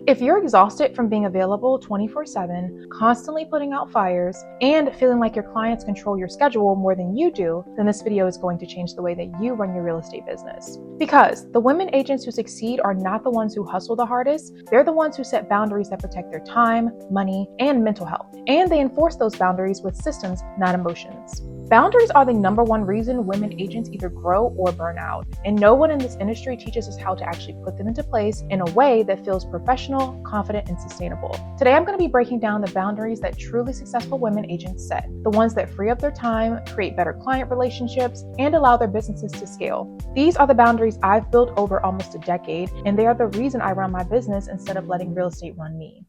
If you're exhausted from being available 24/7, constantly putting out fires, and feeling like your clients control your schedule more than you do, then this video is going to change the way that you run your real estate business. Because the women agents who succeed are not the ones who hustle the hardest, they're the ones who set boundaries that protect their time, money, and mental health. And they enforce those boundaries with systems, not emotions. Boundaries are the number one reason women agents either grow or burn out, and no one in this industry teaches us how to actually put them into place in a way that feels professional, confident, and sustainable. Today, I'm going to be breaking down the boundaries that truly successful women agents set, the ones that free up their time, create better client relationships, and allow their businesses to scale. These are the boundaries I've built over almost a decade, and they are the reason I run my business instead of letting real estate run me.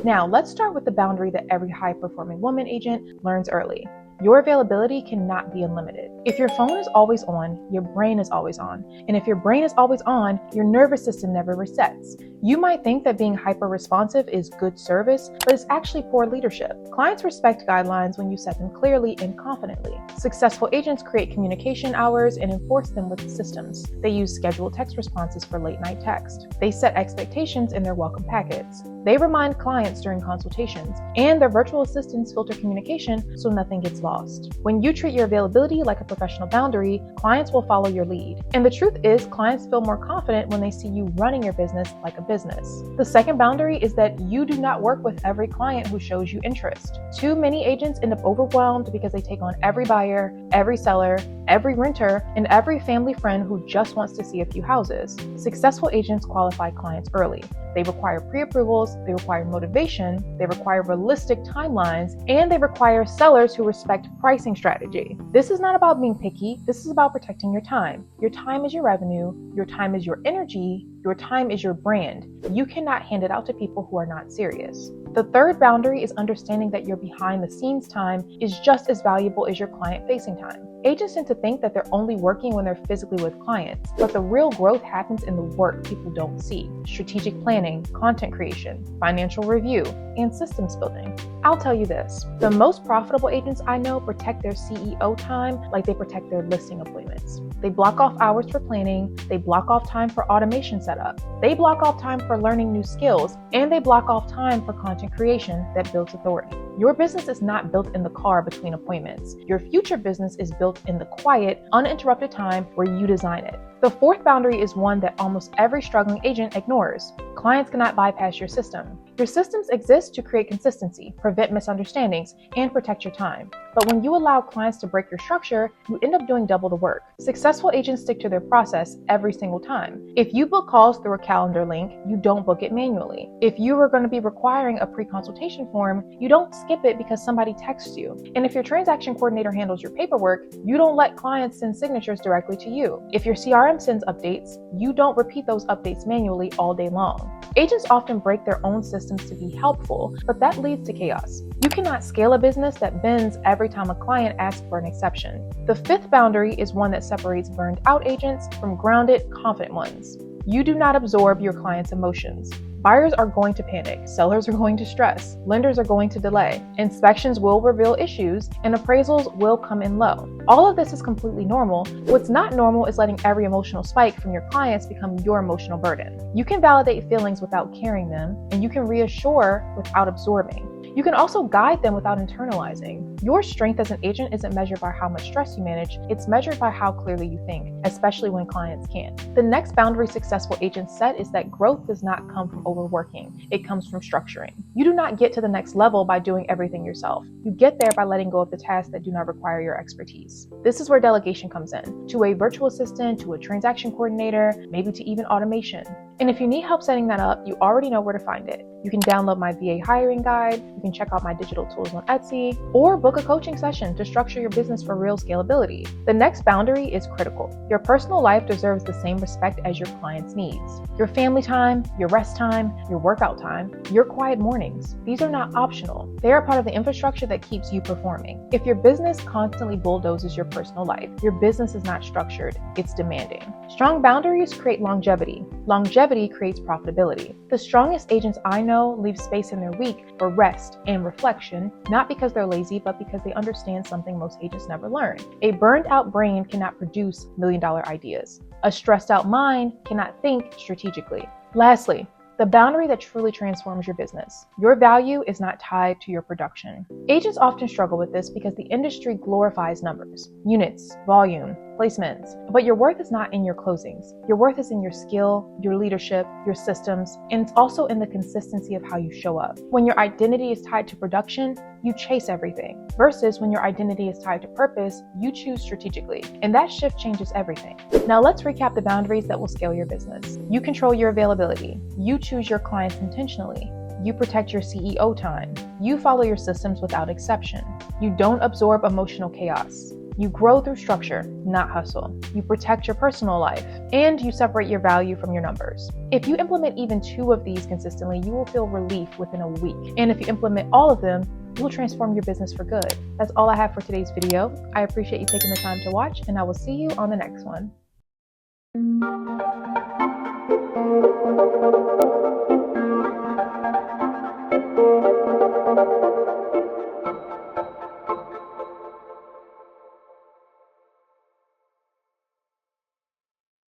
Now, let's start with the boundary that every high-performing woman agent learns early. Your availability cannot be unlimited. If your phone is always on, your brain is always on. And if your brain is always on, your nervous system never resets. You might think that being hyper-responsive is good service, but it's actually poor leadership. Clients respect guidelines when you set them clearly and confidently. Successful agents create communication hours and enforce them with systems. They use scheduled text responses for late-night text. They set expectations in their welcome packets. They remind clients during consultations, and their virtual assistants filter communication so nothing gets lost. When you treat your availability like a professional boundary, clients will follow your lead. And the truth is, clients feel more confident when they see you running your business like a business. The second boundary is that you do not work with every client who shows you interest. Too many agents end up overwhelmed because they take on every buyer, every seller, every renter, and every family friend who just wants to see a few houses. Successful agents qualify clients early. They require pre-approvals, they require motivation, they require realistic timelines, and they require sellers who respect pricing strategy. This is not about being picky, this is about protecting your time. Your time is your revenue, your time is your energy, your time is your brand. You cannot hand it out to people who are not serious. The third boundary is understanding that your behind-the-scenes time is just as valuable as your client-facing time. Agents tend to think that they're only working when they're physically with clients, but the real growth happens in the work people don't see: strategic planning, content creation, financial review, and systems building. I'll tell you this, the most profitable agents I know protect their CEO time like they protect their listing appointments. They block off hours for planning, they block off time for automation setup, they block off time for learning new skills, and they block off time for content creation that builds authority. Your business is not built in the car between appointments. Your future business is built in the quiet, uninterrupted time where you design it. The fourth boundary is one that almost every struggling agent ignores. Clients cannot bypass your system. Your systems exist to create consistency, prevent misunderstandings, and protect your time. But when you allow clients to break your structure, you end up doing double the work. Successful agents stick to their process every single time. If you book calls through a calendar link, you don't book it manually. If you are going to be requiring a pre-consultation form, you don't skip it because somebody texts you. And if your transaction coordinator handles your paperwork, you don't let clients send signatures directly to you. If your CRM sends updates, you don't repeat those updates manually all day long. Agents often break their own systems to be helpful, but that leads to chaos. You cannot scale a business that bends every time a client asks for an exception. The fifth boundary is one that separates burned out agents from grounded, confident ones. You do not absorb your clients' emotions. Buyers are going to panic, sellers are going to stress, lenders are going to delay, inspections will reveal issues, and appraisals will come in low. All of this is completely normal. What's not normal is letting every emotional spike from your clients become your emotional burden. You can validate feelings without carrying them, and you can reassure without absorbing. You can also guide them without internalizing. Your strength as an agent isn't measured by how much stress you manage, it's measured by how clearly you think, especially when clients can't. The next boundary successful agents set is that growth does not come from overworking, it comes from structuring. You do not get to the next level by doing everything yourself. You get there by letting go of the tasks that do not require your expertise. This is where delegation comes in, to a virtual assistant, to a transaction coordinator, maybe to even automation. And if you need help setting that up, you already know where to find it. You can download my VA hiring guide, you can check out my digital tools on Etsy, or book a coaching session to structure your business for real scalability. The next boundary is critical. Your personal life deserves the same respect as your clients' needs. Your family time, your rest time, your workout time, your quiet mornings. These are not optional. They are part of the infrastructure that keeps you performing. If your business constantly bulldozes your personal life, your business is not structured, it's demanding. Strong boundaries create longevity. Longevity creates profitability. The strongest agents I know leave space in their week for rest and reflection, not because they're lazy, but because they understand something most agents never learn. A burned out brain cannot produce million-dollar ideas. A stressed out mind cannot think strategically. Lastly, the boundary that truly transforms your business. Your value is not tied to your production. Agents often struggle with this because the industry glorifies numbers, units, volume, placements, but your worth is not in your closings. Your worth is in your skill, your leadership, your systems, and it's also in the consistency of how you show up. When your identity is tied to production, you chase everything, versus when your identity is tied to purpose, you choose strategically. And that shift changes everything. Now let's recap the boundaries that will scale your business. You control your availability. You choose your clients intentionally. You protect your CEO time. You follow your systems without exception. You don't absorb emotional chaos. You grow through structure, not hustle. You protect your personal life, and you separate your value from your numbers. If you implement even 2 of these consistently, you will feel relief within a week. And if you implement all of them, you will transform your business for good. That's all I have for today's video. I appreciate you taking the time to watch, and I will see you on the next one.